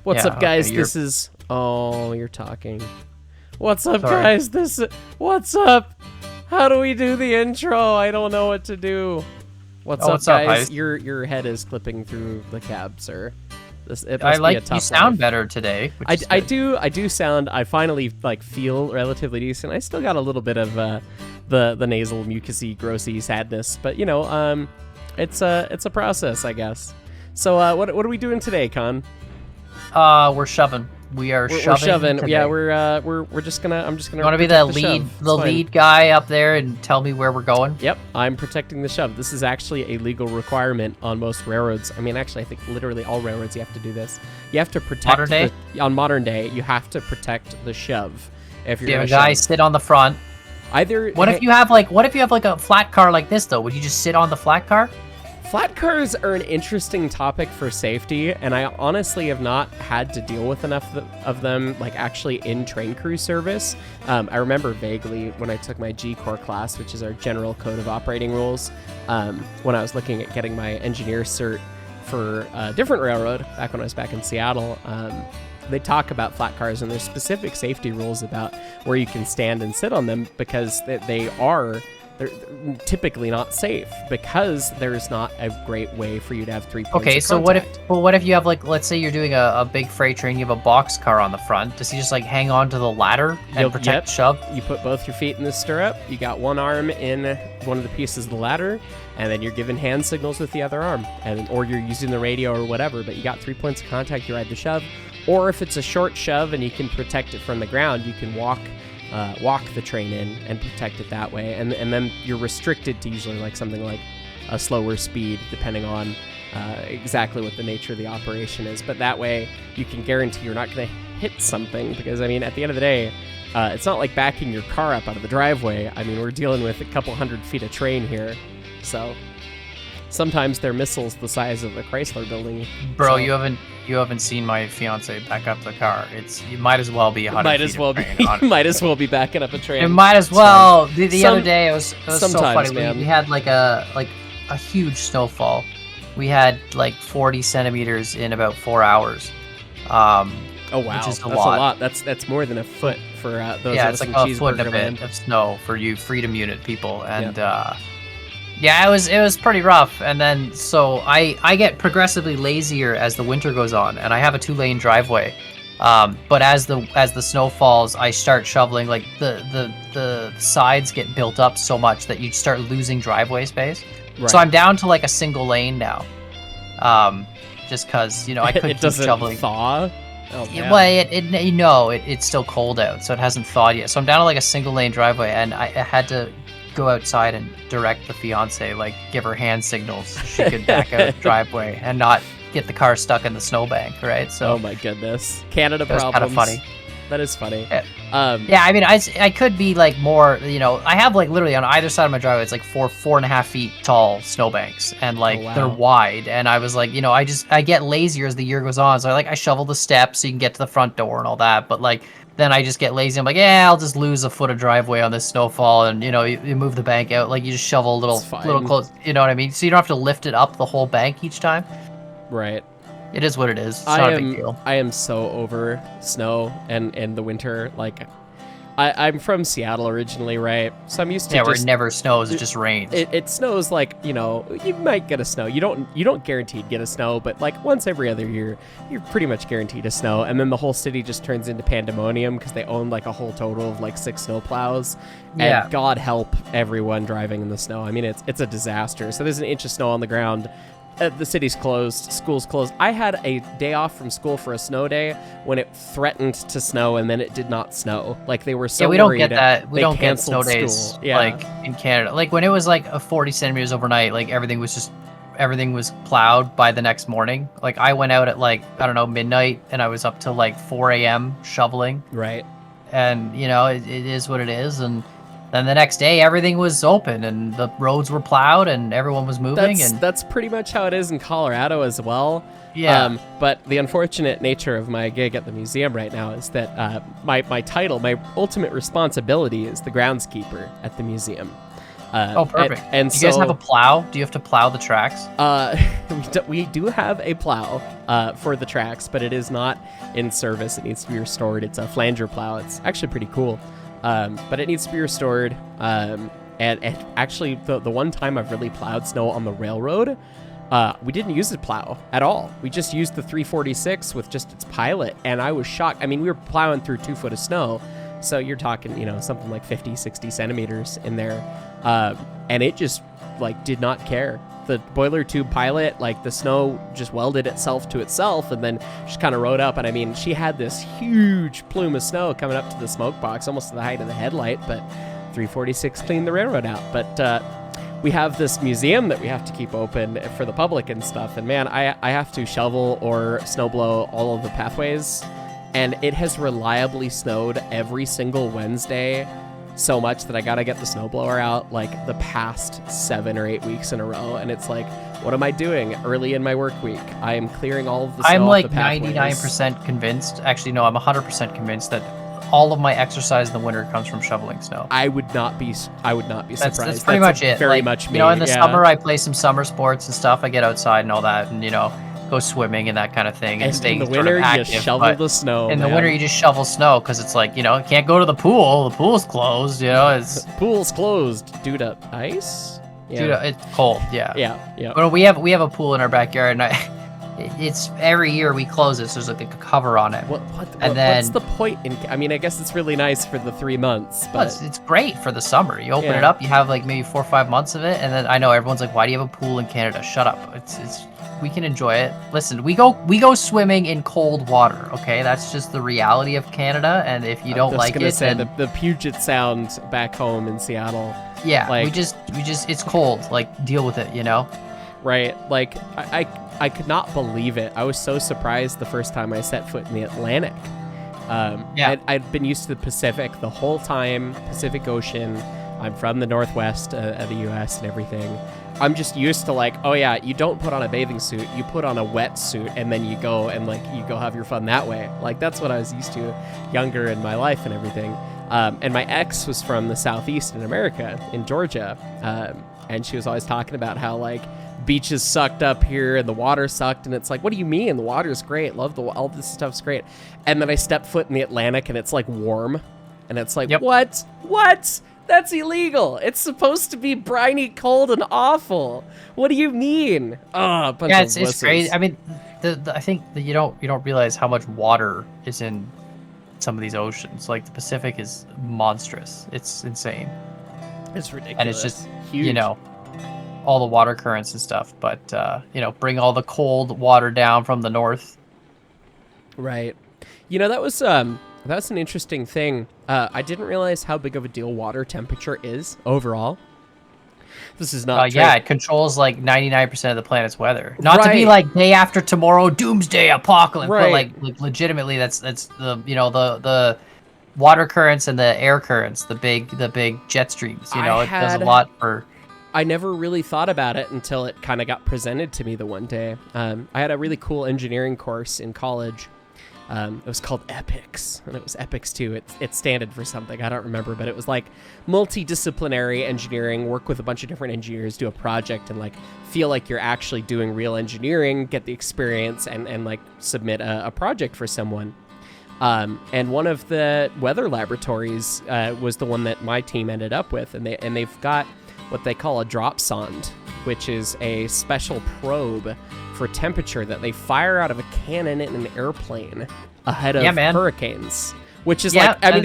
What's up, guys? Okay, This is... Oh, you're talking. What's up, Sorry. guys? What's up? How do we do the intro? I don't know what to do. What's up, guys? Your head is clipping through the cab, sir. I like you sound better today. I do sound. I finally feel relatively decent. I still got a little bit of the nasal mucusy, grossy sadness, but you know, it's a process, I guess. So what are we doing today, Con? We're shoving. We're shoving. Today. Yeah, we're just gonna. I'm just gonna. You want to be the lead guy up there and tell me where we're going? Yep, I'm protecting the shove. This is actually a legal requirement on most railroads. I mean, actually, I think literally all railroads you have to do this. You have to protect on modern day. You have to protect the shove. If you're a guy sit on the front. What if you have a flat car like this though? Would you just sit on the flat car? Flat cars are an interesting topic for safety, and I honestly have not had to deal with enough of them, actually in train crew service. I remember vaguely when I took my G-Corps class, which is our General Code of Operating Rules, when I was looking at getting my engineer cert for a different railroad, back when I was back in Seattle. They talk about flat cars, and there's specific safety rules about where you can stand and sit on them, because they're typically not safe, because there's not a great way for you to have 3 points Okay, of so contact. what if you have let's say you're doing a big freight train, you have a box car on the front. Does he just hang on to the ladder and protect the shove? You put both your feet in the stirrup, you got one arm in one of the pieces of the ladder, and then you're giving hand signals with the other arm, or you're using the radio or whatever, but you got 3 points of contact, you ride the shove. Or if it's a short shove and you can protect it from the ground, you can walk the train in and protect it that way, and then you're restricted to usually something like a slower speed, depending on exactly what the nature of the operation is. But that way you can guarantee you're not going to hit something, because I mean, at the end of the day, it's not like backing your car up out of the driveway. I mean, we're dealing with a couple hundred feet of train here, so sometimes they're missiles the size of the Chrysler building. Bro, so. You haven't seen my fiance back up the car. You might as well be 100 feet. Might as well be backing up a train. It might as well. The other day it was so funny. Man. We had a huge snowfall. We had 40 centimeters in about 4 hours. Oh wow, which is that's a lot. That's more than a foot for those of us in a foot and a land. bit of snow for you Freedom Unit people, and yeah, it was pretty rough. And then so I get progressively lazier as the winter goes on, and I have a 2-lane driveway. But as the snow falls, I start shoveling. The sides get built up so much that you start losing driveway space. Right. So I'm down to a single lane now. Just because I couldn't it doesn't keep shoveling. Thaw. Oh, man. Well, it's still cold out, so it hasn't thawed yet. So I'm down to a single lane driveway, and I had to go outside and direct the fiance, give her hand signals so she could back out the driveway and not get the car stuck in the snowbank, right? So oh my goodness, Canada problems. Kind of funny. That is funny. Yeah, I mean, I could be more, I have literally on either side of my driveway, it's 4.5 feet tall snowbanks, and they're wide, and I was I get lazier as the year goes on, so I shovel the steps so you can get to the front door and all that, but then I just get lazy. I'm I'll just lose a foot of driveway on this snowfall, and you move the bank out, you just shovel a little close, you know what I mean? So you don't have to lift it up the whole bank each time. Right. It is what it is. It's not a big deal. I am so over snow and the winter. I'm from Seattle originally, right? So I'm used to where it never snows, it just rains. It snows you might get a snow. You don't guaranteed get a snow, but once every other year, you're pretty much guaranteed a snow. And then the whole city just turns into pandemonium because they own a whole total of 6 snow plows. Yeah. And God help everyone driving in the snow. I mean, it's a disaster. So there's an inch of snow on the ground. The city's closed, school's closed. I had a day off from school for a snow day when it threatened to snow, and then it did not snow. They were so we don't worried get that. We don't get snow school. days Yeah. in Canada. When it was a 40 centimeters overnight, everything was plowed by the next morning. I went out at I don't know, midnight, and I was up till 4 a.m. shoveling. Right. And it is what it is, and then the next day, everything was open, and the roads were plowed, and everyone was moving. That's pretty much how it is in Colorado as well. Yeah. But the unfortunate nature of my gig at the museum right now is that my title, my ultimate responsibility is the groundskeeper at the museum. Oh, perfect. And do you guys have a plow? Do you have to plow the tracks? We do have a plow for the tracks, but it is not in service. It needs to be restored. It's a flanger plow. It's actually pretty cool, but it needs to be restored. And actually, the one time I've really plowed snow on the railroad, we didn't use the plow at all. We just used the 346 with just its pilot, and I was shocked. I mean, we were plowing through 2 foot of snow, so you're talking, something like 50, 60 centimeters in there, and it just, did not care. The boiler tube pilot, the snow just welded itself to itself and then just kind of rode up. And I mean, she had this huge plume of snow coming up to the smoke box, almost to the height of the headlight, but 346 cleaned the railroad out. But we have this museum that we have to keep open for the public and stuff. And man, I have to shovel or snow blow all of the pathways. And it has reliably snowed every single Wednesday so much that I gotta get the snowblower out the past 7 or 8 weeks in a row, and it's what am I doing early in my work week? I am clearing all of the snow off the pathways. 99% convinced. Actually, no, I'm 100% convinced that all of my exercise in the winter comes from shoveling snow. I would not be surprised. That's pretty much it. Very much me. In the summer, I play some summer sports and stuff. I get outside and all that, and go swimming and that kind of thing, and stay in the winter active, you shovel the snow. In the winter you just shovel snow because it's you can't go to the pool. The pool's closed. It's pool's closed due to ice. Due to it's cold. Yeah. Yeah. But we have a pool in our backyard, and it's every year we close it, so there's a cover on it. What's the point? I guess it's really nice for the 3 months, but it's great for the summer. You open it up, you have maybe 4 or 5 months of it, and then I know everyone's why do you have a pool in Canada? Shut up. It's we can enjoy it. Listen, we go swimming in cold water. Okay, that's just the reality of Canada. And if you don't like it, then the Puget Sound back home in Seattle. Yeah, we just it's cold. Deal with it. Right. I could not believe it. I was so surprised the first time I set foot in the Atlantic. I'd been used to the Pacific the whole time, Pacific Ocean. I'm from the Northwest of the U.S. and everything. I'm just used to you don't put on a bathing suit, you put on a wetsuit, and then you go and you go have your fun that way. That's what I was used to younger in my life and everything. And my ex was from the Southeast in America, in Georgia, and she was always talking about how beaches sucked up here and the water sucked, and it's what do you mean? The water's great, love all this stuff's great. And then I step foot in the Atlantic and it's warm, and it's yep. What? That's illegal. It's supposed to be briny, cold, and awful. What do you mean? Oh, it's crazy. I mean, I think that you don't realize how much water is in some of these oceans. The Pacific is monstrous. It's insane. It's ridiculous. And it's just huge. All the water currents and stuff. But bring all the cold water down from the north. Right. That's an interesting thing. I didn't realize how big of a deal water temperature is overall. This is not it controls 99% of the planet's weather. Not to be day after tomorrow, doomsday apocalypse, but legitimately that's the the water currents and the air currents, the big jet streams. It does a lot for. I never really thought about it until it kind of got presented to me the one day. I had a really cool engineering course in college. It was called EPICS, and it was EPICS 2. It standed for something, I don't remember, but it was multidisciplinary engineering, work with a bunch of different engineers, do a project, and feel you're actually doing real engineering, get the experience, and submit a project for someone. And one of the weather laboratories was the one that my team ended up with, and they've got what they call a drop sonde, which is a special probe for temperature that they fire out of a cannon in an airplane ahead of hurricanes, which is it's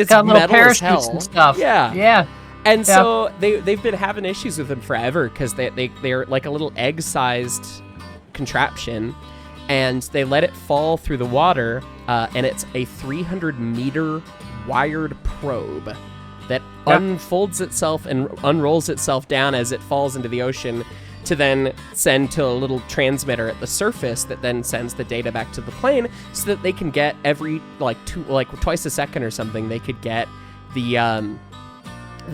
got metal as hell. And stuff. Yeah. And so they've been having issues with them forever because they're like a little egg-sized contraption, and they let it fall through the water, and it's a 300-meter wired probe that unfolds itself and unrolls itself down as it falls into the ocean to then send to a little transmitter at the surface that then sends the data back to the plane so that they can get every twice a second or something, they could get the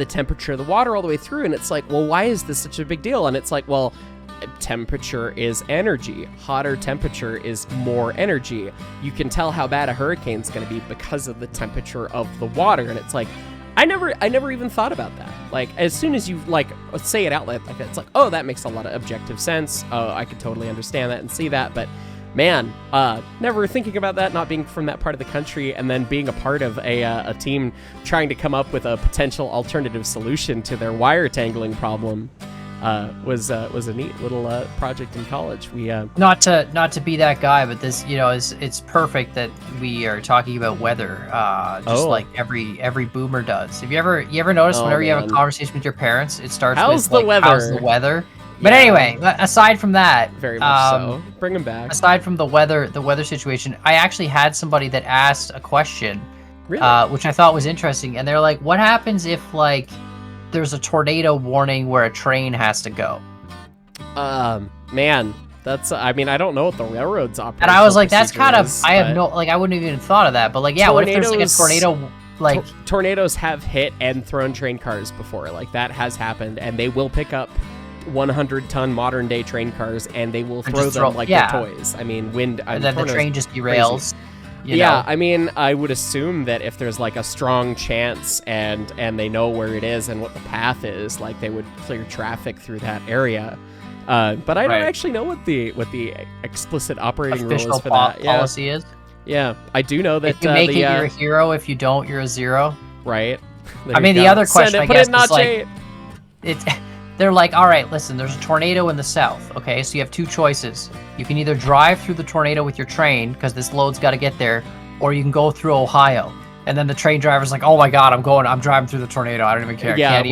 temperature of the water all the way through. And it's well, why is this such a big deal? And it's well, temperature is energy. Hotter temperature is more energy. You can tell how bad a hurricane's going to be because of the temperature of the water. And it's I never even thought about that. Like, as soon as you like say it out loud like that, it's like, oh, that makes a lot of objective sense. Oh, I could totally understand that and see that. But man, never thinking about that, not being from that part of the country, and then being a part of a team trying to come up with a potential alternative solution to their wire tangling problem. Was a neat little project in college. We not to be that guy, but this it's perfect that we are talking about weather, just like every boomer does. Have you ever noticed whenever you have a conversation with your parents, it starts how's with the weather? How's the weather? But anyway, aside from that, very much so. Bring them back. Aside from the weather situation, I actually had somebody that asked a question, really? Which I thought was interesting, and they're like, "What happens if like there's a tornado warning where a train has to go?" Man, that's I mean, I don't know what the railroad's operation. And I was like, that's kind of is, I have no I wouldn't even thought of that. But like, yeah, what if there's like a tornado? Like tornadoes have hit and thrown train cars before. Like that has happened, and they will pick up 100-ton modern day train cars and they will throw them like they're toys. I mean, and then the train just derails. You know? I mean, I would assume that if there's like a strong chance and they know where it is and what the path is, like they would clear traffic through that area. But I don't actually know what the explicit operating rule is for that. Policy is. Yeah, I do know that if you make it, you're a hero. If you don't, you're a zero. Right. I mean, the other question I guess is like, they're like, all right, listen, there's a tornado in the south, okay? So you have two choices. You can either drive through the tornado with your train, because this load's got to get there, or you can go through Ohio. And then the train driver's like, oh my God, I'm driving through the tornado. I don't even care. Yeah,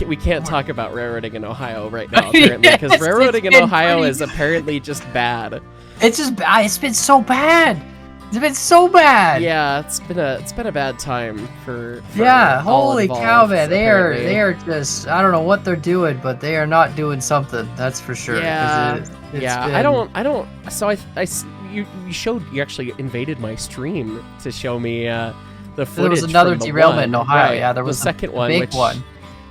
we can't talk about railroading in Ohio right now, apparently, because railroading in Ohio is apparently just bad. It's been so bad. It's been so bad. Yeah, it's been a bad time for holy cow, man. They are just, I don't know what they're doing, but they are not doing something. That's for sure. Yeah, I don't. So you actually invaded my stream to show me the footage. There was another derailment in Ohio. Right. Yeah, there was the second one,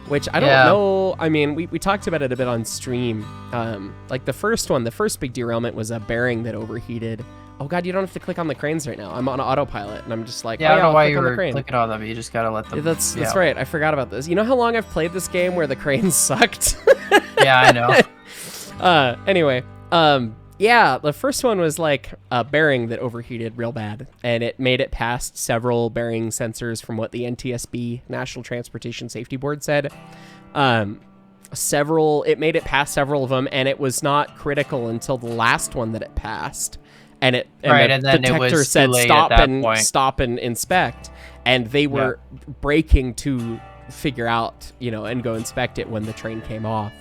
which I don't know. I mean, we talked about it a bit on stream. Like the first big derailment was a bearing that overheated. Oh God, you don't have to click on the cranes right now. I'm on autopilot, and I'm just like, I don't know why you were clicking on them. You just gotta let them. That's right. I forgot about this. You know how long I've played this game where the cranes sucked? Yeah, I know. Anyway, the first one was like a bearing that overheated real bad, and it made it past several bearing sensors from what the NTSB, National Transportation Safety Board, said. It made it past several of them, and it was not critical until the last one that it passed. And the detector said stop and inspect, and they were braking to figure out, and go inspect it when the train came off.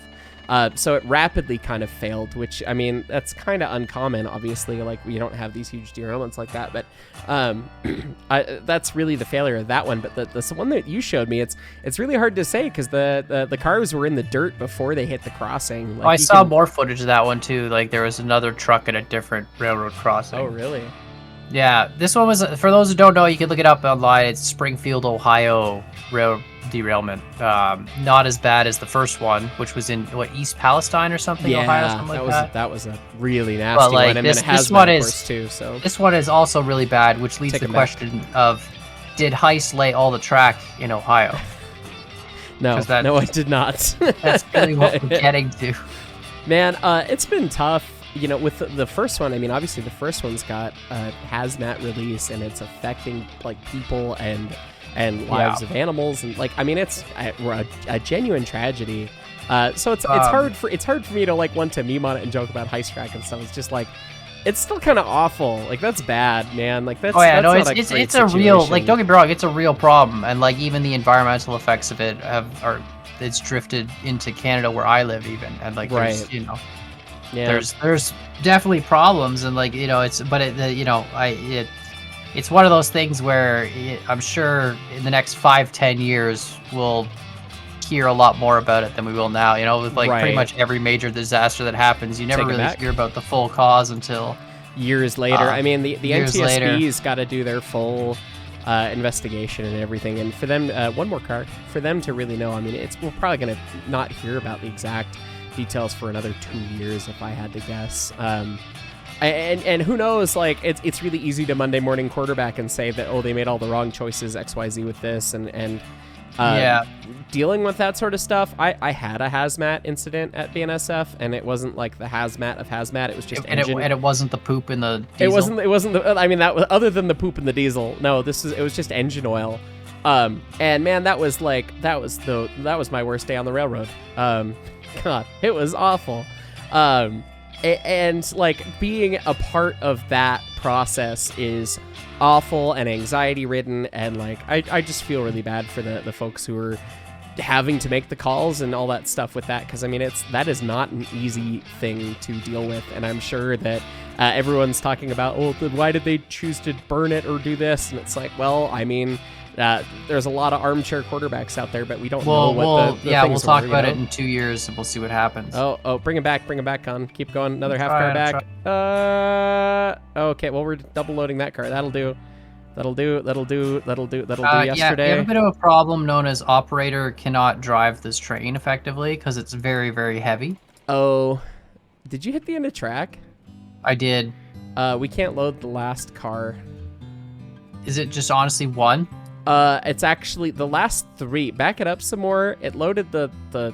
So it rapidly kind of failed, which, I mean, that's kind of uncommon, obviously. Like, we don't have these huge derailments like that, but that's really the failure of that one. But the one that you showed me, it's really hard to say because the cars were in the dirt before they hit the crossing. Like, I saw more footage of that one, too. Like, there was another truck at a different railroad crossing. Oh, really? Yeah, this one was, for those who don't know, you can look it up online. It's Springfield, Ohio railroad derailment. Not as bad as the first one, which was in East Palestine or something. Yeah, Ohio, something that was a really nasty one. And this one is course, too. So this one is also really bad, which leads to the question of, did Heist lay all the track in Ohio? No, I did not. That's really what we're getting to. Man, it's been tough. With the first one, I mean, obviously the first one's got a hazmat release, and it's affecting like people and lives of animals, and like, I mean, it's a genuine tragedy. So it's hard for me to like want to meme on it and joke about Heist Track and stuff. It's just like, it's still kind of awful. Like, that's bad, man. Like, that's it's a real, like, don't get me wrong, it's a real problem, and like even the environmental effects of it it's drifted into Canada where I live even, and like there's, there's definitely problems, and like, it's one of those things where I'm sure in the next 5-10 years we'll hear a lot more about it than we will now. With like pretty much every major disaster that happens, you never really hear about the full cause until years later. I mean, the NTSB's got to do their full investigation and everything, and for them, one more car, for them to really know. I mean, we're probably gonna not hear about the exact details for another 2 years, if I had to guess. And who knows, like, it's really easy to Monday morning quarterback and say that, oh, they made all the wrong choices, XYZ with this, and Dealing with that sort of stuff, I had a hazmat incident at BNSF, and it wasn't like the hazmat of hazmat. It was just engine. And it wasn't the poop in the diesel? It wasn't the, I mean, that was, other than the poop in the diesel, no, it was just engine oil. And man, that was my worst day on the railroad. God, it was awful. And like being a part of that process is awful and anxiety ridden, and like I just feel really bad for the folks who are having to make the calls and all that stuff with that, because I mean that is not an easy thing to deal with, and I'm sure that everyone's talking about, oh, then why did they choose to burn it or do this? And it's like, well, I mean, there's a lot of armchair quarterbacks out there, but we don't know what the we'll talk about it in 2 years and we'll see what happens. Oh, bring him back, Con. Keep going, another half car back. Okay, well, we're double loading that car. That'll do yesterday. Yeah, we have a bit of a problem known as operator cannot drive this train effectively because it's very, very heavy. Oh, did you hit the end of track? I did. We can't load the last car. Is it just honestly one? It's actually the last three. Back it up some more. It loaded the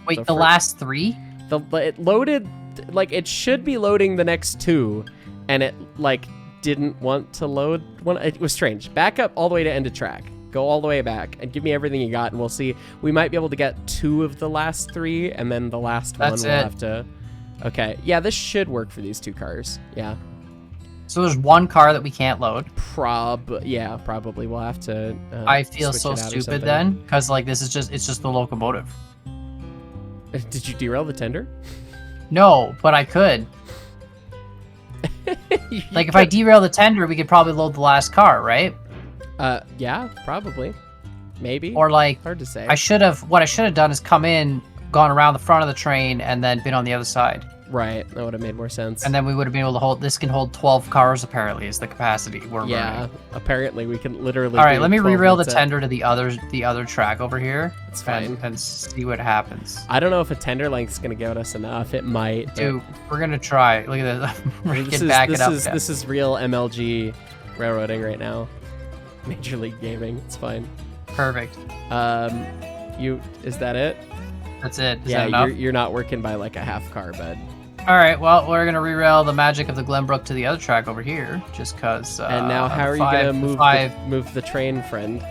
Wait, the last three? It loaded, like, it should be loading the next two, and it, like, didn't want to load one. It was strange. Back up all the way to end of track. Go all the way back and give me everything you got, and we'll see. We might be able to get two of the last three, and then the last one we'll have to... Okay. Yeah, this should work for these two cars. Yeah. So there's one car that we can't load. Yeah, probably. We'll have to. I feel so stupid then, because like it's just the locomotive. Did you derail the tender? No, but I could. Like if I derail the tender, we could probably load the last car, right? Yeah, probably, maybe. Or like, hard to say. What I should have done is come in, gone around the front of the train, and then been on the other side. Right, that would have made more sense. And then we would have been able to hold. This can hold 12 cars apparently, is the capacity we're running. Apparently we can literally. All right, let me re-rail the tender to the other track over here. It's fine. And see what happens. I don't know if a tender length's gonna get us enough. It might. Dude, we're gonna try. Look at this. This is real MLG railroading right now. Major League Gaming. It's fine. Perfect. Is that it? That's it. Is that enough? You're not working by like a half car, bud. All right, well, we're going to re-rail the magic of the Glenbrook to the other track over here, just because... and now how are you going to move the train, friend?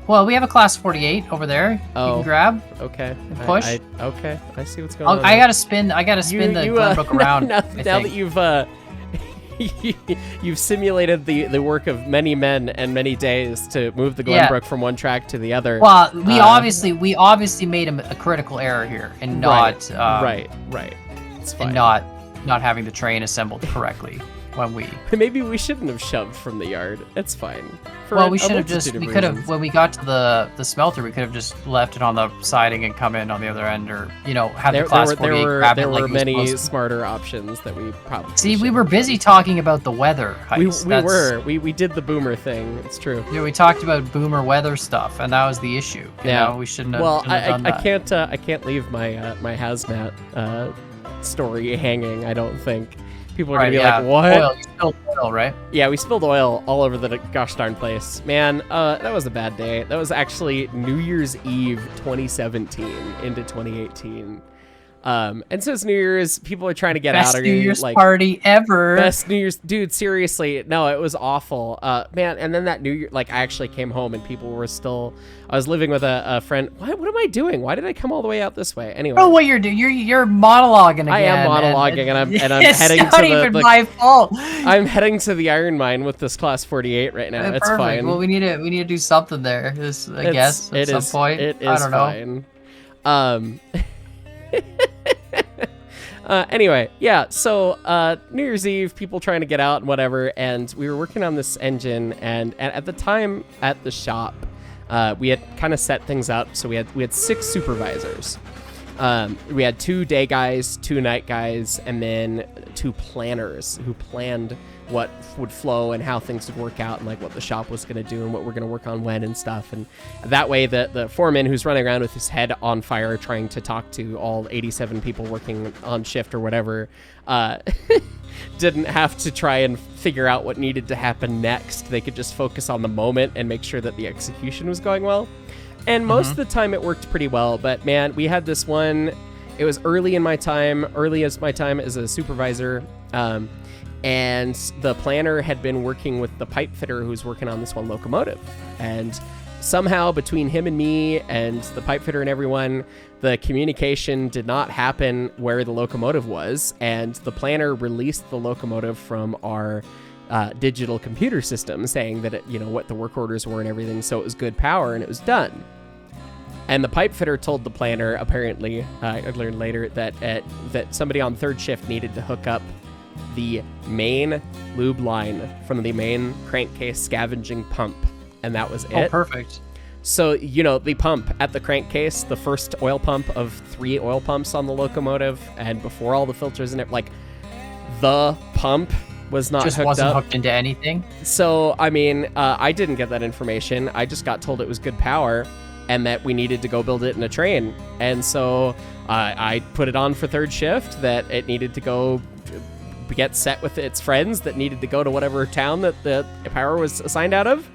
Well, we have a Class 48 over there. Oh. You can grab. Okay. And push. Okay, I see what's going on. I got to spin the Glenbrook around. Now that you've simulated the work of many men and many days to move the Glenbrook from one track to the other. Well, we obviously made a critical error here in not... Right. It's fine. And not having the train assembled correctly when we... Maybe we shouldn't have shoved from the yard. It's fine. We could have, when we got to the smelter, we could have just left it on the siding and come in on the other end, or, have the Class 48 grab it. There were many smarter options that we probably See, we were busy talking about the weather, Heist. We did the boomer thing. It's true. Yeah, we talked about boomer weather stuff, and that was the issue. We shouldn't have done that. I can't leave my my hazmat story hanging. I don't think people are gonna be like, what? Oil. You spilled oil, right? Yeah, we spilled oil all over the gosh darn place. Man, that was a bad day. That was actually New Year's Eve 2017 into 2018. And so it's New Year's, people are trying to get out of New Year's party ever. Best New Year's, dude, seriously. No, it was awful. Man, and then that New Year, like, I actually came home and people were still, I was living with a friend. What am I doing? Why did I come all the way out this way? Anyway. Oh, what you're doing? You're monologuing again. I am monologuing, and I'm heading to the... It's not even my fault. I'm heading to the iron mine with this Class 48 right now. It's fine. Well, we need to do something there, I guess, at some point. It is fine. Anyway, yeah, so New Year's Eve, people trying to get out and whatever, and we were working on this engine, and at the time at the shop, we had kind of set things up, so we had 6 supervisors. We had 2 day guys, 2 night guys, and then 2 planners who planned what would flow and how things would work out and like what the shop was going to do and what we're going to work on when and stuff. And that way the foreman, who's running around with his head on fire trying to talk to all 87 people working on shift or whatever, didn't have to try and figure out what needed to happen next. They could just focus on the moment and make sure that the execution was going well. And most of the time it worked pretty well. But man, we had this one. It was early as my time as a supervisor. And the planner had been working with the pipe fitter who was working on this one locomotive. And somehow between him and me and the pipe fitter and everyone, the communication did not happen where the locomotive was. And the planner released the locomotive from our digital computer system, saying that, what the work orders were and everything. So it was good power and it was done. And the pipe fitter told the planner, apparently, I learned later, that somebody on third shift needed to hook up the main lube line from the main crankcase scavenging pump, and that was it. Oh, perfect. So, the pump at the crankcase, the first oil pump of 3 oil pumps on the locomotive, and before all the filters and it, the pump was not just hooked wasn't up. Hooked into anything. So, I didn't get that information. I just got told it was good power and that we needed to go build it in a train. And so I put it on for third shift, that it needed to go get set with its friends that needed to go to whatever town that the power was assigned out of.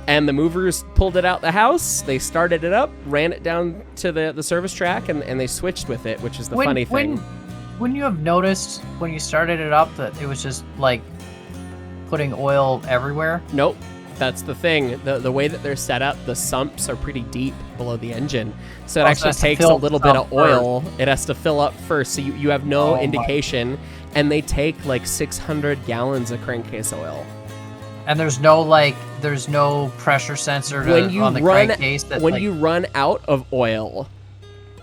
And the movers pulled it out the house. They started it up, ran it down to the service track, and they switched with it, which is the funny thing. Wouldn't you have noticed when you started it up that it was just putting oil everywhere? Nope. That's the thing. The way that they're set up, the sumps are pretty deep below the engine. So it actually takes a little bit of oil. It has to fill up first. So you have no indication. And they take 600 gallons of crankcase oil. And there's no pressure sensor on the crankcase. When you run out of oil,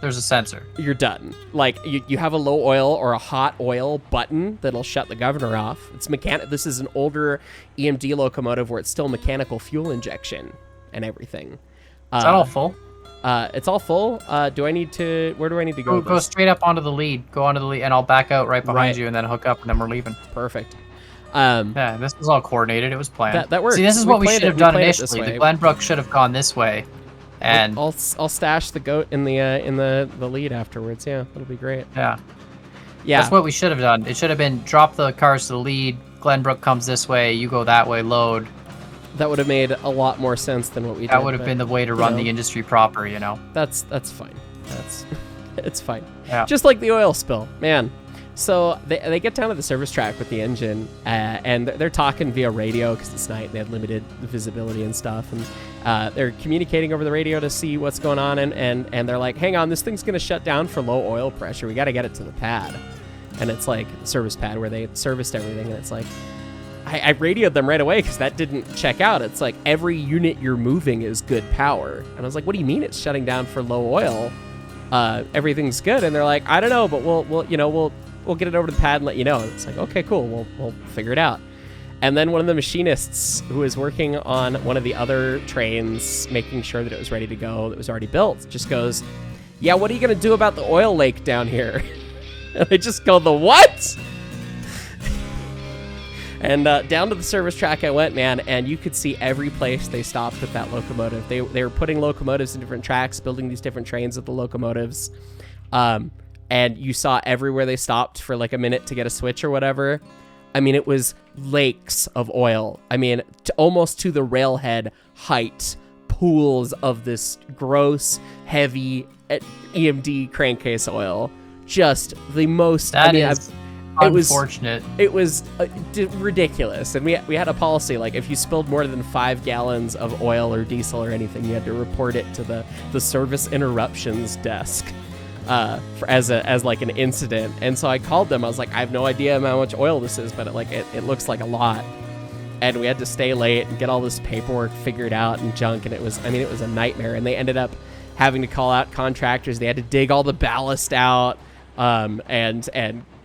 there's a sensor. You're done. You have a low oil or a hot oil button that'll shut the governor off. It's mechanic. This is an older EMD locomotive where it's still mechanical fuel injection and everything. Is that all full? It's all full. Where do I need to go? Go straight up onto the lead. Go onto the lead, and I'll back out right behind you, and then hook up, and then we're leaving. Perfect. Yeah, this was all coordinated. It was planned. That works. See, this is what we should have done initially. The Glenbrook should have gone this way, and I'll stash the goat in the lead afterwards. Yeah, that'll be great. Yeah. That's what we should have done. It should have been drop the cars to the lead. Glenbrook comes this way. You go that way. Load. That would have made a lot more sense than what we did. That would have been the way to run the industry proper, That's fine. It's fine. Yeah. Just like the oil spill, man. So they get down to the service track with the engine, and they're talking via radio because it's night and they have limited visibility and stuff. And they're communicating over the radio to see what's going on, and they're like, hang on, this thing's going to shut down for low oil pressure. We got to get it to the pad. And it's the service pad where they serviced everything, and it's I radioed them right away because that didn't check out. It's every unit you're moving is good power. And I was like, what do you mean it's shutting down for low oil? Everything's good. And they're like, I don't know, but we'll get it over to the pad and let you know. And it's okay, cool. We'll figure it out. And then one of the machinists who was working on one of the other trains, making sure that it was ready to go, that was already built, just goes, yeah, what are you going to do about the oil lake down here? And they just go, the what? And down to the service track I went, man, and you could see every place they stopped with that locomotive. They were putting locomotives in different tracks, building these different trains with the locomotives. And you saw everywhere they stopped for a minute to get a switch or whatever. It was lakes of oil. Almost to the railhead height, pools of this gross, heavy EMD crankcase oil. Just the most... Unfortunate. It was ridiculous. And we had a policy, if you spilled more than 5 gallons of oil or diesel or anything, you had to report it to the service interruptions desk as an incident. And so I called them. I was like, I have no idea how much oil this is, but it looks like a lot. And we had to stay late and get all this paperwork figured out and junk. And it was a nightmare. And they ended up having to call out contractors. They had to dig all the ballast out and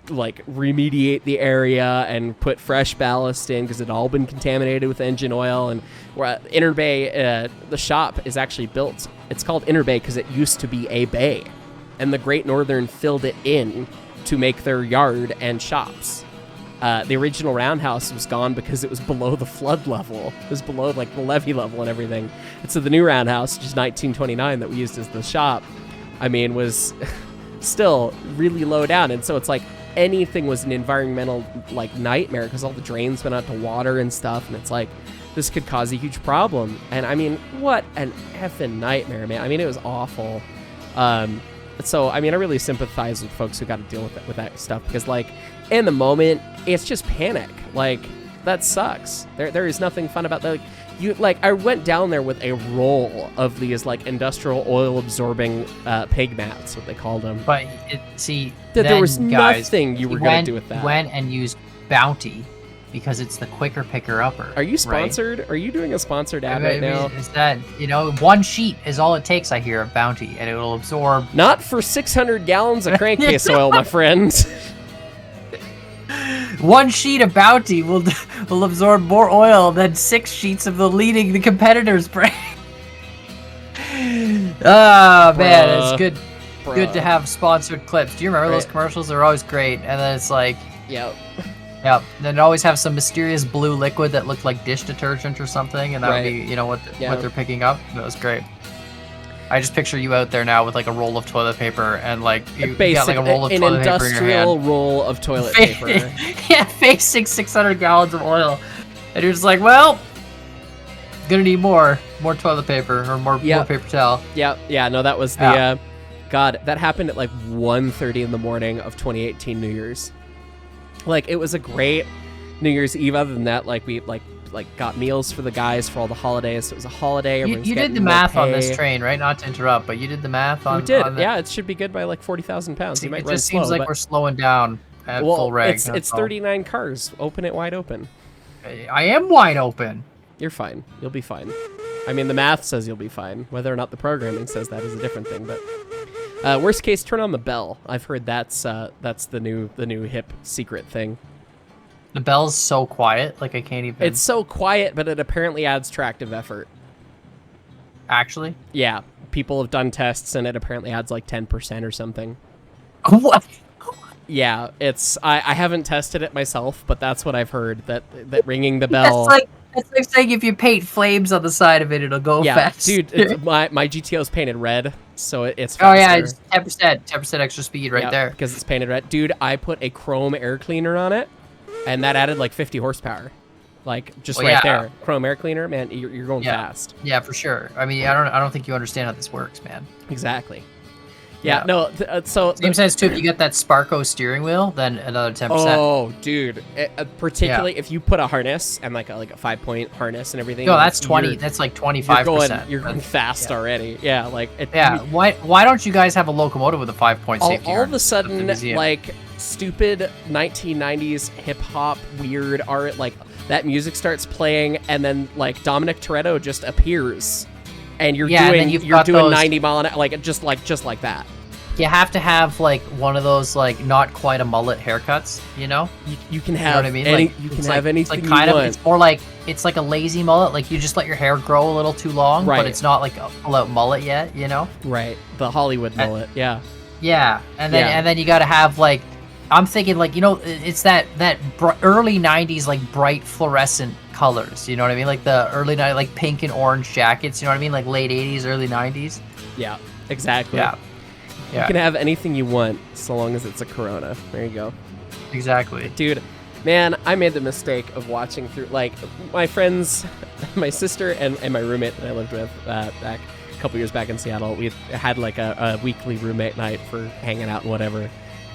remediate the area and put fresh ballast in because it had all been contaminated with engine oil. And Interbay, the shop is actually built. It's called Interbay because it used to be a bay, and the Great Northern filled it in to make their yard and shops. The original roundhouse was gone because it was below the flood level. It was below the levee level and everything. And so the new roundhouse, which is 1929, that we used as the shop, was still really low down. And so it's anything was an environmental nightmare because all the drains went out to water and stuff. And it's this could cause a huge problem. And I mean, what an effing nightmare, man. I mean, it was awful. So I mean, I really sympathize with folks who got to deal with that stuff, because like in the moment it's just panic. Like that sucks. There is nothing fun about that. I went down there with a roll of these like industrial oil absorbing pig mats, what they called them. But there was nothing you were going to do with that. Went and used Bounty, because it's the quicker picker upper. Are you sponsored? Right? Are you doing a sponsored ad right now? Is that, one sheet is all it takes, I hear, of Bounty, and it will absorb. Not for 600 gallons of crankcase oil, my friends. One sheet of Bounty will absorb more oil than 6 sheets of the competitor's brand. Oh man, it's good. Good to have sponsored clips. Do you remember those commercials? They're always great. And then it's like, yep. Then it always have some mysterious blue liquid that looked like dish detergent or something, and that would be, what they're picking up. That was great. I just picture you out there now with like a roll of toilet paper, and like you got like a roll of toilet paper in your hand. An industrial roll of toilet paper. Yeah, facing 600 gallons of oil, and you're just like, well, gonna need more toilet paper or more paper towel. Yeah. No, that was the God. That happened at like 1:30 in the morning of 2018 New Year's. Like it was a great New Year's Eve. Other than that, like we got meals for the guys for all the holidays. So it was a holiday. You did the math on this train, right? Not to interrupt, but you did the math on. We did. Yeah, it should be good by like 40,000 pounds. You might run just seems like we're slowing down at full reg. It's 39 cars. Open it wide open. I am wide open. You're fine. You'll be fine. I mean, the math says you'll be fine. Whether or not the programming says that is a different thing. But worst case, turn on the bell. I've heard that's the new hip secret thing. The bell's so quiet, like I can't even. It's so quiet, but it apparently adds tractive effort. Actually? Yeah, people have done tests, and it apparently adds like 10% or something. What? Yeah, I haven't tested it myself, but that's what I've heard. That ringing the bell. It's like saying if you paint flames on the side of it, it'll go fast. Dude, my GTO's painted red, so it's faster. Oh yeah, it's 10% extra speed right there. Because it's painted red. Dude, I put a chrome air cleaner on it, and that added like 50 horsepower. Like just there. Chrome air cleaner, man, you're going fast. Yeah, for sure. I mean, I don't think you understand how this works, man. Exactly. Yeah, no, so... Same sense, too, if you get that Sparco steering wheel, then another 10%. Oh, dude. Particularly if you put a harness, and like a 5-point harness and everything. No, that's 20. That's like 25%. You're going fast already. Yeah, like... Why don't you guys have a locomotive with a 5-point safety harness? All of a sudden, like, stupid 1990s hip-hop, weird art, like, that music starts playing, and then, like, Dominic Toretto just appears. And you're doing 90 mile an hour, like just like that. You have to have like one of those like not quite a mullet haircuts, You can have, what I mean? You can have anything you want. It's more like it's like a lazy mullet, like you just let your hair grow a little too long, but it's not like a full-out mullet yet, Right, the Hollywood mullet, yeah. Yeah, and then you got to have like, I'm thinking like it's that early '90s like bright fluorescent colors, you know what I mean? Like the early '90s, like pink and orange jackets, you know what I mean? Like late '80s, early '90s. Yeah, exactly. Yeah. You can have anything you want so long as it's a Corona. There you go. Exactly. Dude, man, I made the mistake of watching through, like, my friends, my sister and my roommate that I lived with back a couple years back in Seattle. We had like a weekly roommate night for hanging out and whatever.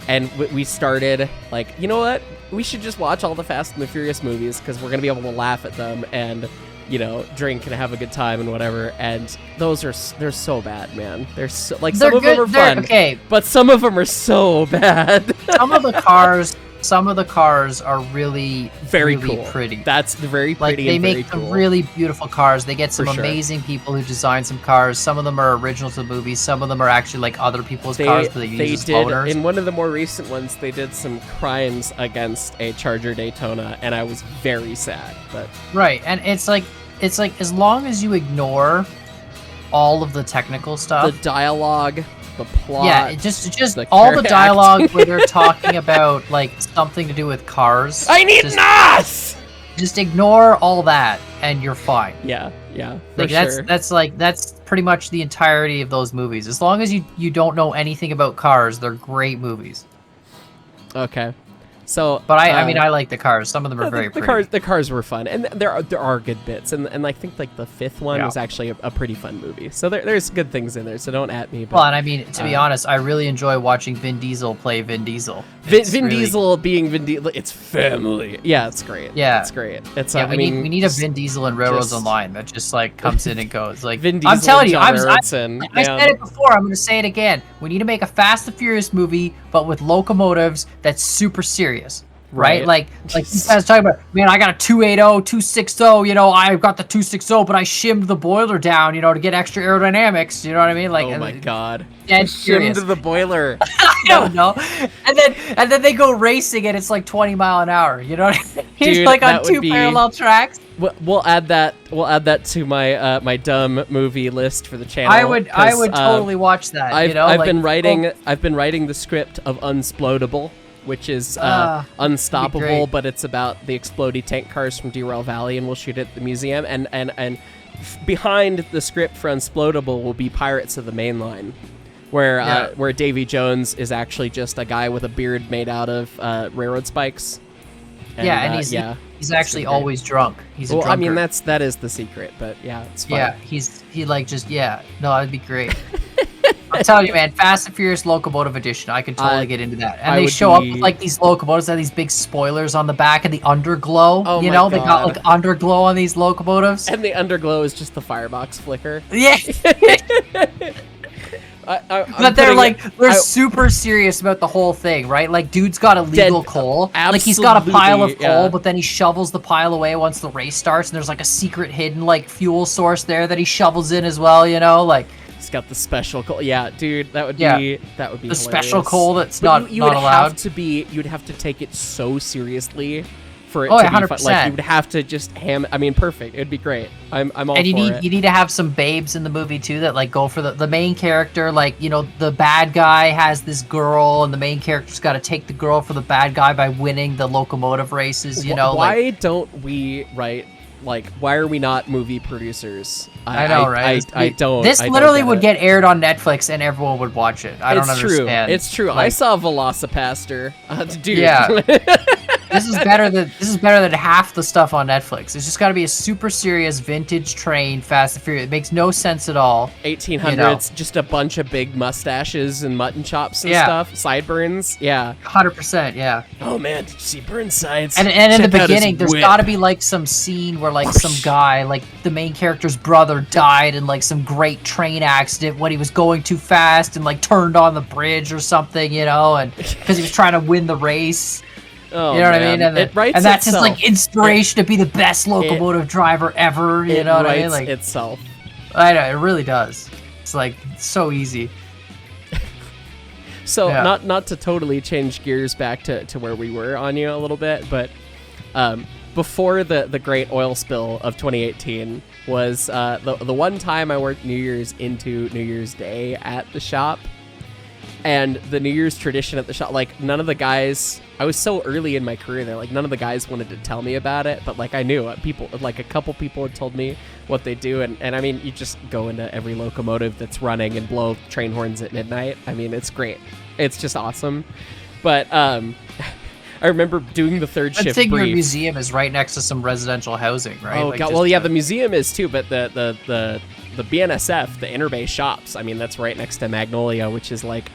And we started, like, you know what? We should just watch all the Fast and the Furious movies because we're going to be able to laugh at them and, drink and have a good time and whatever. And they're so bad, man. They're so, like, some of them are fun, okay, but some of them are so bad. Some of the cars are really very really cool. Pretty. That's very pretty. Like they and make very cool. really beautiful cars. They get some amazing people who design some cars. Some of them are original to the movies. Some of them are actually like other people's cars that they use as owners. In one of the more recent ones, they did some crimes against a Charger Daytona, and I was very sad. But right, and it's like as long as you ignore all of the technical stuff, the dialogue, the plot. Yeah, just all the dialogue where they're talking about like something to do with cars. I need NOS! Just ignore all that and you're fine. Yeah, like sure. That's pretty much the entirety of those movies. As long as you don't know anything about cars, they're great movies. Okay. So, but I mean, I like the cars. Some of them are very pretty. The cars were fun, and there are good bits, and I think like the 5th one was actually a pretty fun movie. So there's good things in there. So don't at me. But, well, and I mean, to be honest, I really enjoy watching Vin Diesel play Vin Diesel. Vin Diesel being Vin Diesel, it's family. Yeah, it's great. Yeah, it's great. It's we need a Vin Diesel in Railroads Online that just like comes in and goes. Like Vin Diesel, I'm telling you, I said it before. I'm going to say it again. We need to make a Fast and Furious movie, but with locomotives that's super serious. Right? Like you guys talking about, man, I got a 280, 260, I've got the 260, but I shimmed the boiler down, to get extra aerodynamics, you know what I mean? Like, oh my god. Shimmed the boiler. I don't know. And then they go racing and it's like 20 mile an hour, you know what I mean? He's like on 2 parallel tracks. We'll add that to my my dumb movie list for the channel. I would totally watch that. I've been writing the script of Unsplodable, which is unstoppable, but it's about the explodey tank cars from Derail Valley, and we'll shoot it at the museum. And behind the script for Unsplodable will be Pirates of the Mainline, where Davy Jones is actually just a guy with a beard made out of railroad spikes. And, he's actually always drunk. He's a drunkard. I mean, that is the secret, but yeah, it's fun. Yeah, no, that'd be great. I'm telling you, man, Fast and Furious Locomotive Edition. I could totally get into that. And they show up with like these locomotives that have these big spoilers on the back and the underglow. Oh they got like underglow on these locomotives. And the underglow is just the firebox flicker. Yeah. But they're super serious about the whole thing, right? Like, dude's got illegal coal. Like, he's got a pile of coal, but then he shovels the pile away once the race starts, and there's like a secret hidden like fuel source there that he shovels in as well. Like. He's got the special coal. Yeah, dude, that would be the hilarious. Special coal that's not allowed. You'd have to take it so seriously for it to be 100%. fun. Like, you would have to just perfect. It'd be great. I'm all for it. You need to have some babes in the movie too that like go for the main character. Like, the bad guy has this girl, and the main character's got to take the girl for the bad guy by winning the locomotive races. Why don't we write? Like, why are we not movie producers? I know, right? I don't. This literally would get aired on Netflix and everyone would watch it. I don't understand. It's true. I saw Velocipaster. Dude. Yeah. This is better than half the stuff on Netflix. It's just got to be a super serious vintage train Fast and Furious. It makes no sense at all. 1800s, just a bunch of big mustaches and mutton chops and stuff. Sideburns. Yeah. 100%. Yeah. Oh man, did you see Burnside's? And in the beginning, there's got to be like some scene where like some guy, like the main character's brother, died in like some great train accident when he was going too fast and like turned on the bridge or something, and because he was trying to win the race. Oh, you know what I mean? And that's his like inspiration to be the best locomotive driver ever. You know what I mean? Like itself. I know, it really does. It's like so easy. So not to totally change gears back to where we were on you a little bit, but before the great oil spill of 2018 was the one time I worked New Year's into New Year's Day at the shop. And the New Year's tradition at the shop, like, none of the guys, I was so early in my career there, like, none of the guys wanted to tell me about it, but, like, I knew people, like, a couple people had told me what they do, and I mean, you just go into every locomotive that's running and blow train horns at midnight. I mean, it's great. It's just awesome. But, I remember doing the third shift brief. I think your museum is right next to some residential housing, right? Oh, God. Well, yeah, the museum is, too, but the BNSF, the Interbay Shops, I mean, that's right next to Magnolia, which is, like,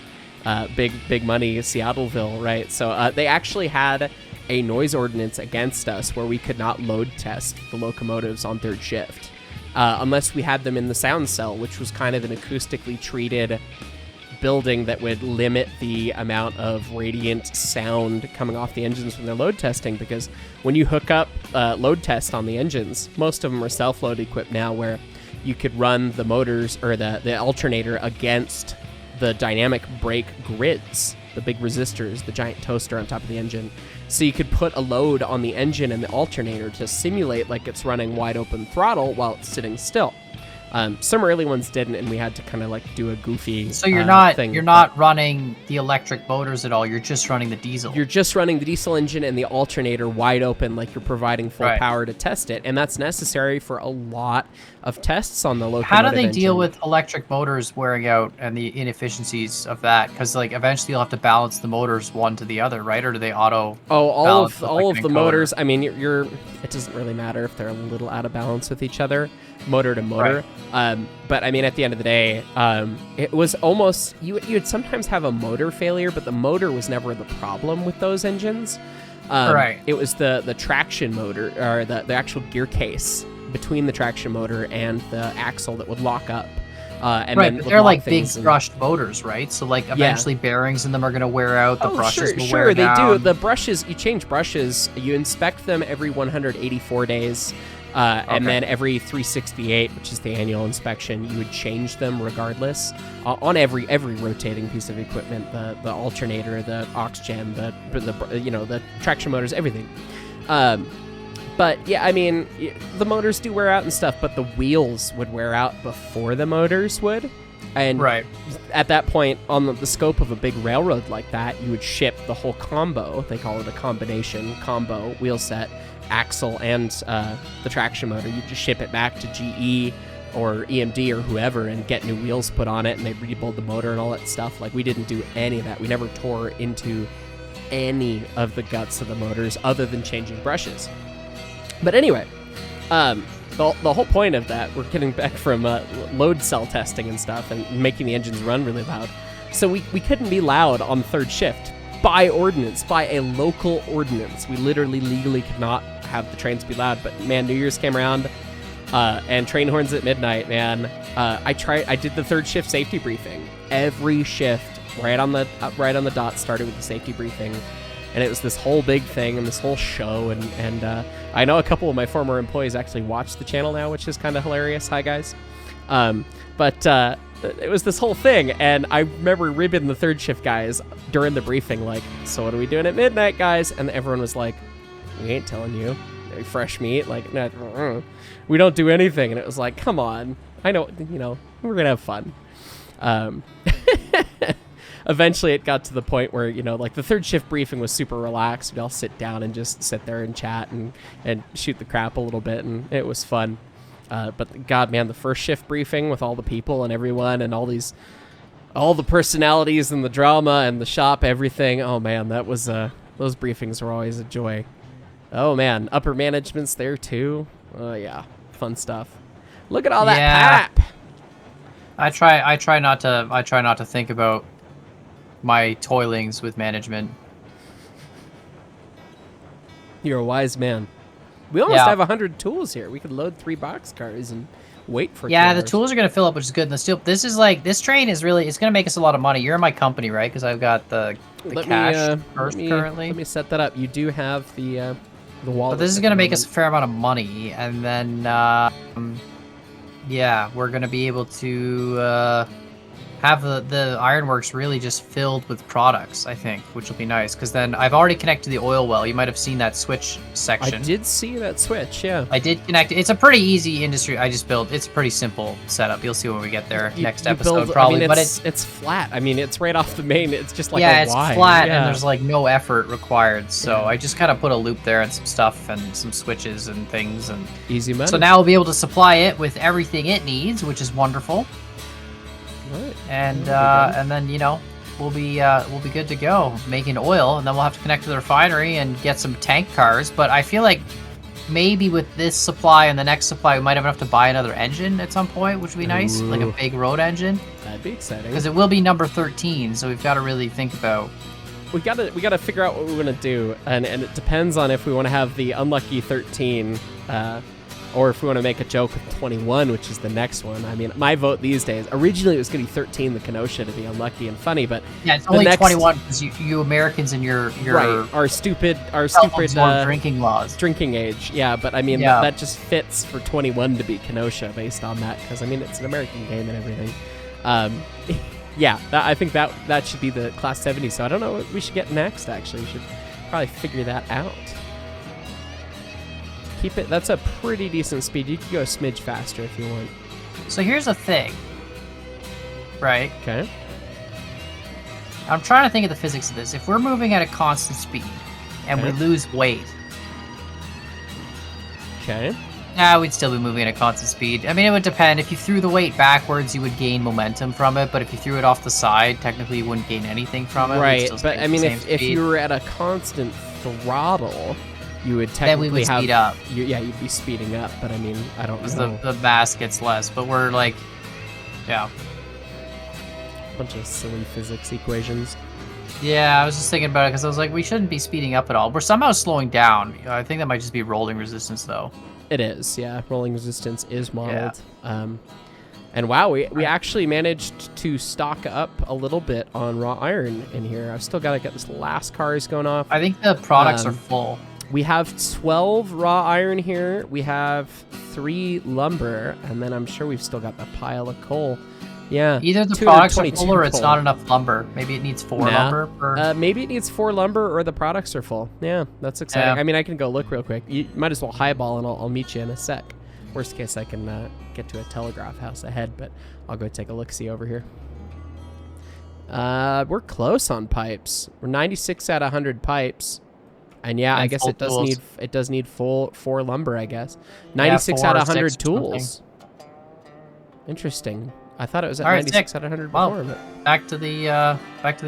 big money Seattleville, right? So they actually had a noise ordinance against us where we could not load test the locomotives on third shift unless we had them in the sound cell, which was kind of an acoustically treated building that would limit the amount of radiant sound coming off the engines when they're load testing, because when you hook up load test on the engines, most of them are self-load equipped now, where you could run the motors or the alternator against the dynamic brake grids, the big resistors, the giant toaster on top of the engine. So you could put a load on the engine and the alternator to simulate like it's running wide open throttle while it's sitting still. Some early ones didn't, and we had to kind of like do a goofy. So you're not thing, you're not running the electric motors at all. You're just running the diesel. You're just running the diesel engine and the alternator wide open, like you're providing full power to test it, and that's necessary for a lot of tests on the locomotive. How do they engine. deal with electric motors wearing out and the inefficiencies of that? Because like eventually you'll have to balance the motors one to the other, right? Or do they auto? Oh, all of the encoder? motors. I mean, you're. It doesn't really matter if they're a little out of balance with each other, motor to motor. But I mean, at the end of the day, it was almost you'd sometimes have a motor failure, but the motor was never the problem with those engines. It was the traction motor or the actual gear case between the traction motor and the axle that would lock up. And then but they're like big brushed motors, right? So like eventually bearings in them are going to wear out. The brushes will wear down. Sure, they do. The brushes, you change brushes, you inspect them every 184 days, and then every 368, which is the annual inspection, you would change them regardless on every rotating piece of equipment, the alternator, the oxygen, the traction motors, everything. But yeah, I mean, the motors do wear out and stuff, but the wheels would wear out before the motors would. And at that point, on the scope of a big railroad like that, you would ship the whole combo. They call it a combination combo wheel set, axle, and the traction motor. You just ship it back to GE or EMD or whoever and get new wheels put on it, and they rebuild the motor and all that stuff. Like, we didn't do any of that. We never tore into any of the guts of the motors other than changing brushes. But anyway, the whole point of that, we're getting back from load cell testing and stuff and making the engines run really loud. So we couldn't be loud on third shift by ordinance, by a local ordinance. We literally legally could not have the trains be loud. But man, New Year's came around and train horns at midnight, man. I did the third shift safety briefing. Every shift right on the dot started with the safety briefing. And it was this whole big thing and this whole show. And I know a couple of my former employees actually watch the channel now, which is kind of hilarious. Hi, guys. But it was this whole thing. And I remember ribbing the third shift guys during the briefing, like, so what are we doing at midnight, guys? And everyone was like, we ain't telling you. Fresh meat. Like, nah, we don't do anything. And it was like, come on. I know, we're going to have fun. Eventually it got to the point where, like the third shift briefing was super relaxed. We'd all sit down and just sit there and chat and shoot the crap a little bit, and it was fun. But God, man, the first shift briefing with all the people and everyone and all the personalities and the drama and the shop, everything. Oh man, that was, those briefings were always a joy. Oh man, upper management's there too. Oh yeah, fun stuff. Look at all that pap. I try not to think about my toilings with management. You're a wise man. We almost have 100 tools here. We could load 3 boxcars and wait for 2 hours. The tools are going to fill up, which is good. And this train is really, it's going to make us a lot of money. You're in my company, right? Because I've got the cash currently. Let me set that up. You do have the wallet. But this is going to make us a fair amount of money. And then, we're going to be able to have the ironworks really just filled with products, I think, which will be nice. Because then I've already connected the oil well. You might have seen that switch section. I did see that switch, yeah. I did connect it. It's a pretty easy industry. I just built. It's a pretty simple setup. You'll see when we get there next episode, probably. But it's flat. I mean, it's right off the main. It's just like it's flat, and there's like no effort required. So I just kind of put a loop there and some stuff and some switches and things, and easy money. So now we'll be able to supply it with everything it needs, which is wonderful. Right. And then we'll be good to go making oil, and then we'll have to connect to the refinery and get some tank cars. But I feel like maybe with this supply and the next supply, we might have enough to buy another engine at some point, which would be nice, like a big road engine. That'd be exciting. Because it will be number 13, so we've got to really think about. We gotta figure out what we want to do, and it depends on if we want to have the unlucky 13. Or if we want to make a joke with 21, which is the next one. I mean, my vote these days, originally it was going to be 13, the Kenosha, to be unlucky and funny, but yeah, it's only 21 because you Americans and your our stupid drinking laws, drinking age. Yeah, but I mean that just fits for 21 to be Kenosha based on that, because I mean it's an American game and everything. I think that should be the Class 70. So I don't know what we should get next. Actually, we should probably figure that out. Keep it. That's a pretty decent speed. You could go a smidge faster if you want. So here's the thing. Right? Okay. I'm trying to think of the physics of this. If we're moving at a constant speed and we lose weight. Okay. We'd still be moving at a constant speed. I mean, it would depend. If you threw the weight backwards, you would gain momentum from it. But if you threw it off the side, technically you wouldn't gain anything from it. Right. But I mean, if you were at a constant throttle, you would technically then we would speed up. You'd be speeding up. But I mean, I don't know. The mass gets less. But we're like, yeah. Bunch of silly physics equations. Yeah, I was just thinking about it because I was like, we shouldn't be speeding up at all. We're somehow slowing down. I think that might just be rolling resistance, though. It is, yeah. Rolling resistance is modeled. Yeah. And wow, we actually managed to stock up a little bit on raw iron in here. I've still got to get this last cars going off. I think the products are full. We have 12 raw iron here. We have 3 lumber, and then I'm sure we've still got the pile of coal. Yeah. Either the products are full or it's not enough lumber. Maybe it needs 4 lumber. Maybe it needs 4 lumber or the products are full. Yeah, that's exciting. Yeah. I mean, I can go look real quick. You might as well highball and I'll meet you in a sec. Worst case, I can get to a telegraph house ahead, but I'll go take a look-see over here. We're close on pipes. We're 96 out of 100 pipes. And yeah, I guess it does need full 4 lumber, I guess. 96 out of 100 tools. Interesting. I thought it was at 96 out of 100 before. But... Back to the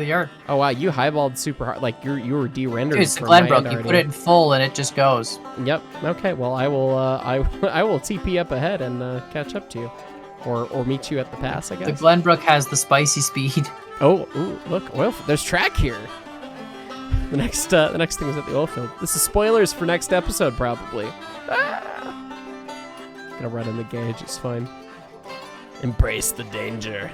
yard. Oh wow, you highballed super hard. Like you were de-rendered. Dude, it's the Glenbrook. You put it in full and it just goes. Yep. Okay. Well, I will. I will TP up ahead and catch up to you, or meet you at the pass. I guess. The Glenbrook has the spicy speed. Oh, ooh, look, oil. There's track here. The next thing is at the oil field. This is spoilers for next episode, probably. Gonna run in the gauge. It's fine. Embrace the danger.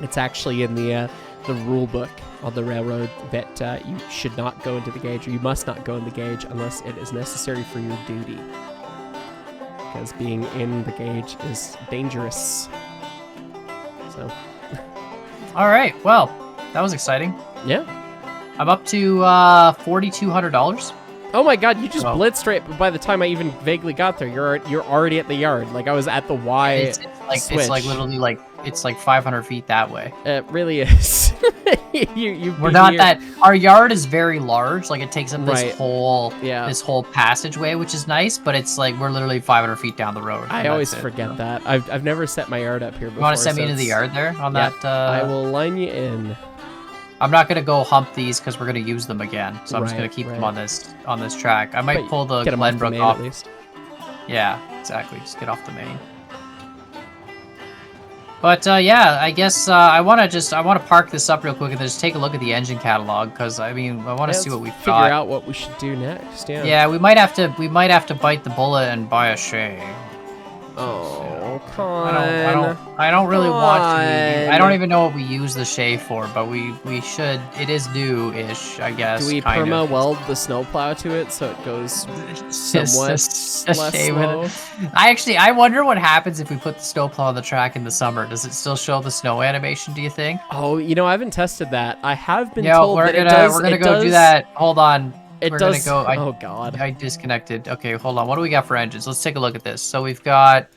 It's actually in the rule book on the railroad that you should not go into the gauge, or you must not go in the gauge unless it is necessary for your duty. Because being in the gauge is dangerous. So. All right. Well, that was exciting. Yeah. I'm up to $4,200. Oh my God! You just blitzed right. But by the time I even vaguely got there, you're already at the yard. Like I was at the Y. It's like literally like it's like 500 feet that way. It really is. We're not that. Our yard is very large. Like it takes up this whole passageway, which is nice. But it's like we're literally 500 feet down the road. I always forget that. I've never set my yard up here before. You want to send me into the yard there on that? I will line you in. I'm not gonna go hump these because we're gonna use them again. So I'm just gonna keep them on this track. I might pull the Glenbrook off. At least. Yeah, exactly. Just get off the main. But yeah, I guess I want to park this up real quick and just take a look at the engine catalog because I mean I want to see what we've got. Figure out what we should do next. Yeah. Yeah, we might have to bite the bullet and buy a Shay. Oh, come on. I don't really want to. I don't even know what we use the Shay for, but we should. It is new-ish, I guess. Do we perma-weld the snowplow to it so it goes somewhat less slow? I wonder what happens if we put the snowplow on the track in the summer. Does it still show the snow animation, do you think? Oh, I haven't tested that. I have been told that we're gonna go do that. Hold on. We're gonna go. Oh God. I disconnected. Okay, hold on. What do we got for engines? Let's take a look at this. So we've got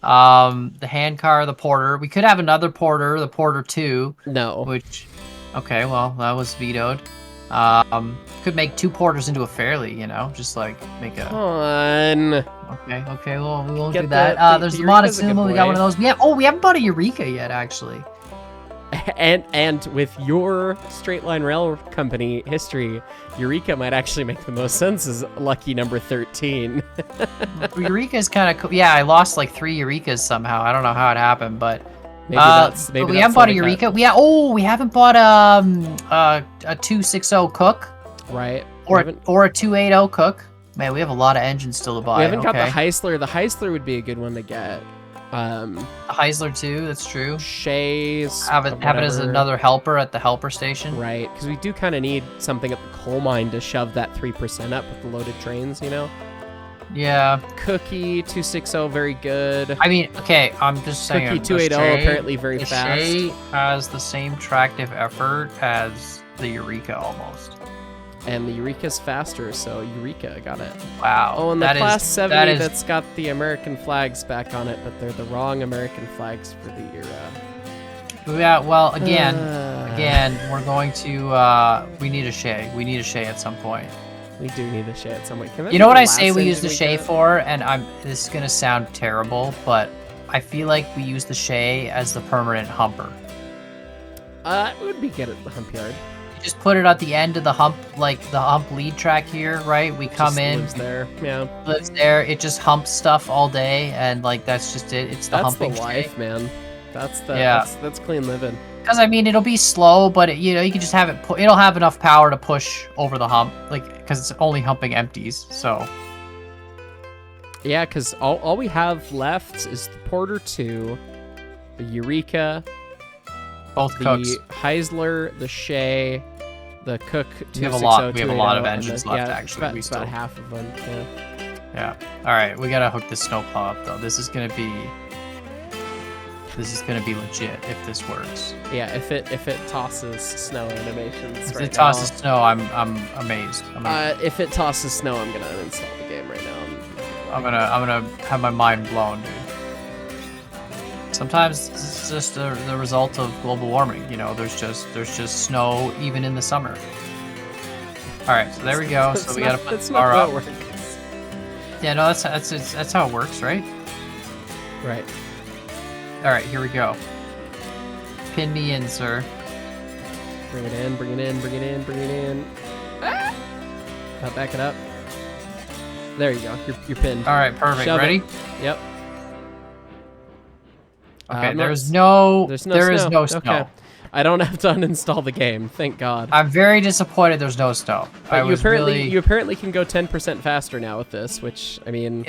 the hand car, the Porter. We could have another Porter, the Porter 2. No. Okay, well, that was vetoed. Could make 2 Porters into a Fairly, just like make a... Come on. Okay, well, we won't do that. There's the Montezuma, we got one of those. We haven't bought a Eureka yet, actually. And with your straight line rail company history, Eureka might actually make the most sense as lucky number 13. Eureka is kind of cool. Yeah, I lost like 3 Eurekas somehow. I don't know how it happened, but maybe we haven't bought a Eureka. We haven't bought a 260 Cook, right? Or a 280 Cook. Man, we have a lot of engines still to buy. We haven't got the Heisler. The Heisler would be a good one to get. The Heisler too, that's true. Shays. Have it as another helper at the helper station. Right, because we do kind of need something at the coal mine to shove that 3% up with the loaded trains, Yeah. Cookie 260, very good. I mean, okay, I'm just saying. Cookie 280, apparently very fast. The Shay has the same tractive effort as the Eureka almost. And the Eureka's faster, so Eureka, got it. Wow. Oh, and the Class 70 that's got the American flags back on it, but they're the wrong American flags for the era. Yeah, well, again, we're going to, we need a Shay. We need a Shay at some point. We do need a Shay at some point. You know what I say we use the Shay for? And this is going to sound terrible, but I feel like we use the Shay as the permanent humper. It would be good at the hump yard. You just put it at the end of the hump, like the hump lead track here, right? We come in. Lives there, yeah. Lives there. It just humps stuff all day, and like that's just it. It's the humping. That's the life, man. That's clean living. Because I mean, it'll be slow, but you can just have it. It'll have enough power to push over the hump, like because it's only humping empties. So. Yeah, because all we have left is the Porter 2, the Eureka, both Cooks, the Heisler, the Shay, the Cook 260. We have a lot of engines left, actually. We still half of them. Yeah. All right, we gotta hook this snowplow up though. This is gonna be legit if this works. Yeah, if it tosses snow animations. If it tosses snow, I'm amazed. If it tosses snow, I'm gonna uninstall the game right now. I'm gonna have my mind blown, dude. Sometimes it's just the result of global warming. There's just snow even in the summer. All right, so there we go. So we gotta put the bar up. Yeah, no, that's how it works, right? Right. All right, here we go. Pin me in, sir. Bring it in, bring it in, bring it in, bring it in. Ah! Back it up. There you go. You're pinned. All right, perfect. Shove Ready? It. Yep. Okay. There is no snow. Okay. I don't have to uninstall the game. Thank God. I'm very disappointed. There's no snow. But you apparently can go 10% faster now with this, which I mean,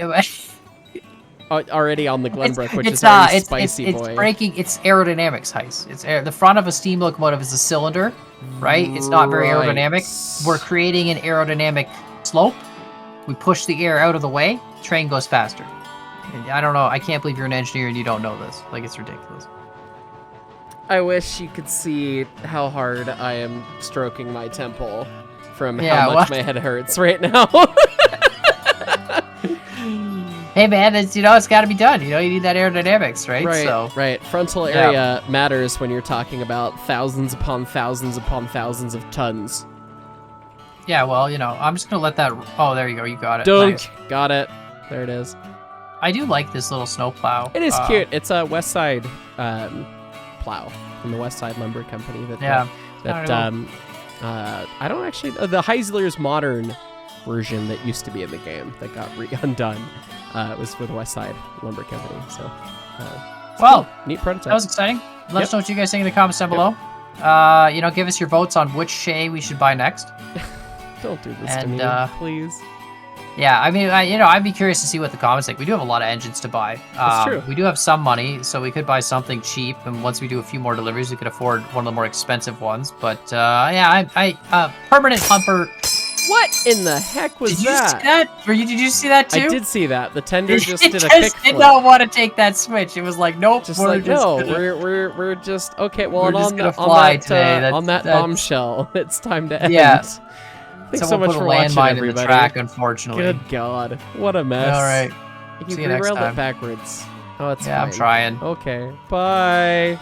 already on the Glenbrook, which is already spicy boy. It's breaking. It's aerodynamics, Heis. The front of a steam locomotive is a cylinder, right? It's not very aerodynamic. We're creating an aerodynamic slope. We push the air out of the way, train goes faster. And I don't know, I can't believe you're an engineer and you don't know this. Like, it's ridiculous. I wish you could see how hard I am stroking my temple from how much my head hurts right now. Hey man, it's got to be done. You need that aerodynamics, right? Right. Frontal area matters when you're talking about thousands upon thousands upon thousands of tons. Yeah, well, I'm just gonna let that. Oh, there you go. You got it. Dunk. Nice. Got it. There it is. I do like this little snowplow. It is cute. It's a West Side plow from the West Side Lumber Company. I don't actually. The Heisler's modern version that used to be in the game that got undone was for the West Side Lumber Company. So, well, cool. Neat prototype. That was exciting. Let us know what you guys think in the comments down below. Give us your votes on which Shay we should buy next. Don't do this to me, please. Yeah, I mean, I'd be curious to see what the comments think. We do have a lot of engines to buy. That's true. We do have some money, so we could buy something cheap, and once we do a few more deliveries, we could afford one of the more expensive ones. But permanent humper. What in the heck was that? Did you see that too? I did see that. The tender just did a kickflip. Did not want to take that switch. It was like, nope. We're just okay. Well, we're just gonna fly today. On that bombshell, it's time to end. Yeah. Thanks so much for watching, everybody. In the track, unfortunately. Good God, what a mess. All right. You derailed it backwards. Oh, it's fine. I'm trying. Okay. Bye.